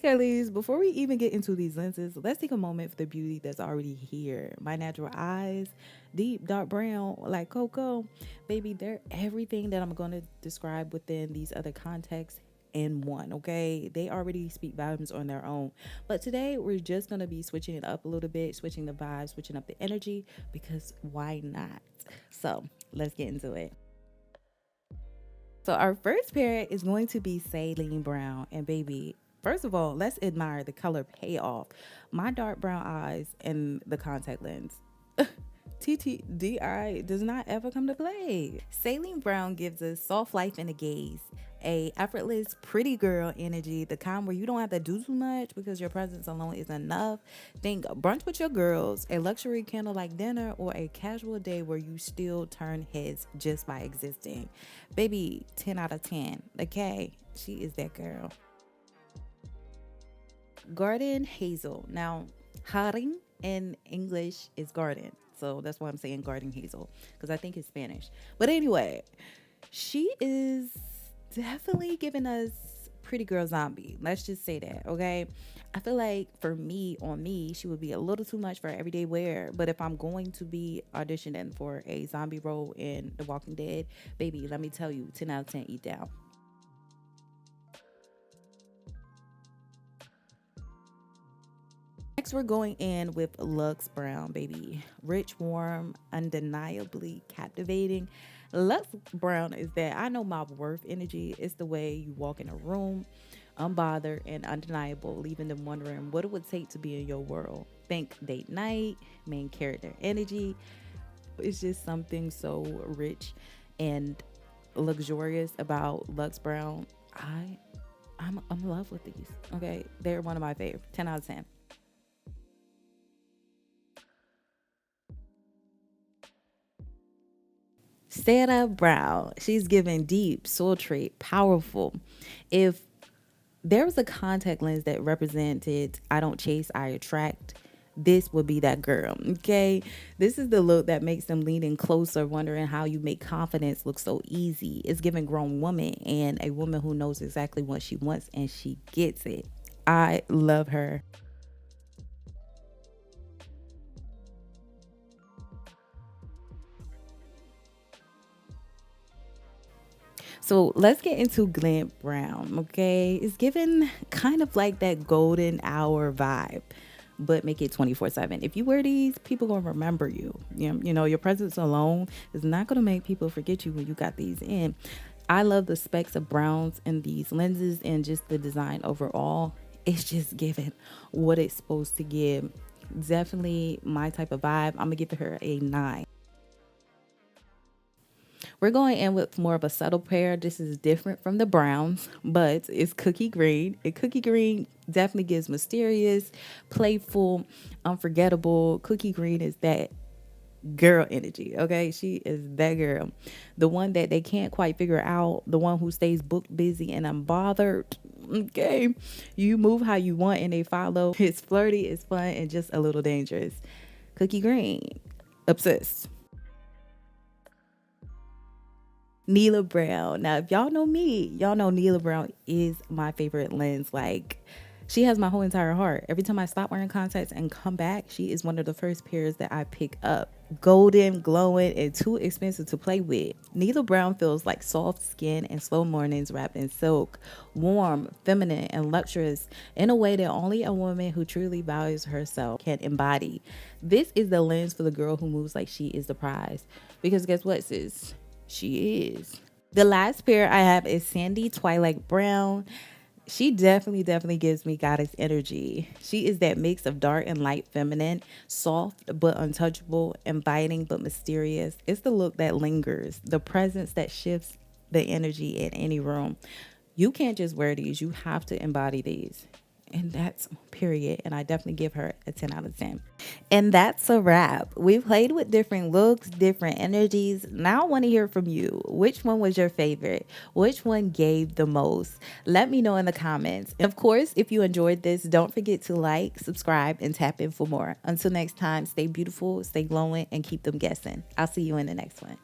Hey girlies, before we even get into these lenses, let's take a moment for the beauty that's already here. My natural eyes, deep dark brown like cocoa. Baby, they're everything that I'm going to describe within these other contexts in one, okay? They already speak volumes on their own. But today we're just going to be switching it up a little bit, switching the vibes, switching up the energy because why not? So, let's get into it. So our first pair is going to be Selin Brown. And baby, first of all, let's admire the color payoff. My dark brown eyes and the contact lens. TTDI does not ever come to play. Selin Brown gives us soft life in a gaze, a effortless, pretty girl energy, the kind where you don't have to do too much because your presence alone is enough. Think brunch with your girls, a luxury candlelight dinner, or a casual day where you still turn heads just by existing. Baby, 10 out of 10. Okay, she is that girl. Garden Hazel. Now, Jardin in English is garden. So that's why I'm saying Garden Hazel because I think it's Spanish. But anyway, she is definitely giving us pretty girl zombie. Let's just say that, okay? I feel like for me, on me, she would be a little too much for everyday wear. But if I'm going to be auditioning for a zombie role in The Walking Dead, baby, let me tell you, 10 out of 10, eat down. Next, we're going in with Lux Brown, baby. Rich, warm, undeniably captivating. Lux Brown is that I know my worth energy. It's the way you walk in a room, unbothered and undeniable, leaving them wondering what it would take to be in your world. Think date night, main character energy. It's just something so rich and luxurious about Lux Brown. I'm in love with these. Okay, they're one of my favorites. 10 out of 10. Sera Brown. She's giving deep, sultry, powerful. If there was a contact lens that represented I don't chase, I attract, this would be that girl. Okay. This is the look that makes them lean in closer, wondering how you make confidence look so easy. It's giving grown woman and a woman who knows exactly what she wants and she gets it. I love her. So let's get into Glint Brown, okay? It's given kind of like that golden hour vibe, but make it 24/7. If you wear these, people gonna remember you. You know, your presence alone is not gonna make people forget you when you got these in. I love the specks of browns in these lenses and just the design overall. It's just giving what it's supposed to give. Definitely my type of vibe. I'm gonna give her a 9. We're going in with more of a subtle pair. This is different from the browns, but it's cookie green. And cookie green definitely gives mysterious, playful, unforgettable. Cookie green is that girl energy, okay? She is that girl. The one that they can't quite figure out, the one who stays booked, busy, and unbothered. Okay. You move how you want and they follow. It's flirty, it's fun, and just a little dangerous. Cookie green. Obsessed. Neala Brown. Now, if y'all know me, y'all know Neala Brown is my favorite lens. Like, she has my whole entire heart. Every time I stop wearing contacts and come back, she is one of the first pairs that I pick up. Golden, glowing, and too expensive to play with. Neala Brown feels like soft skin and slow mornings wrapped in silk, warm, feminine, and luxurious in a way that only a woman who truly values herself can embody. This is the lens for the girl who moves like she is the prize. Because guess what, sis? She is. The last pair I have is Sandy Twilight Brown. She definitely gives me goddess energy. She is that mix of dark and light feminine, soft but untouchable, inviting but mysterious. It's the look that lingers, the presence that shifts the energy in any room. You can't just wear these, you have to embody these. And that's period. And I definitely give her a 10 out of 10. And that's a wrap. We played with different looks, different energies. Now I want to hear from you. Which one was your favorite? Which one gave the most? Let me know in the comments. And of course, if you enjoyed this, don't forget to like, subscribe, and tap in for more. Until next time, stay beautiful, stay glowing, and keep them guessing. I'll see you in the next one.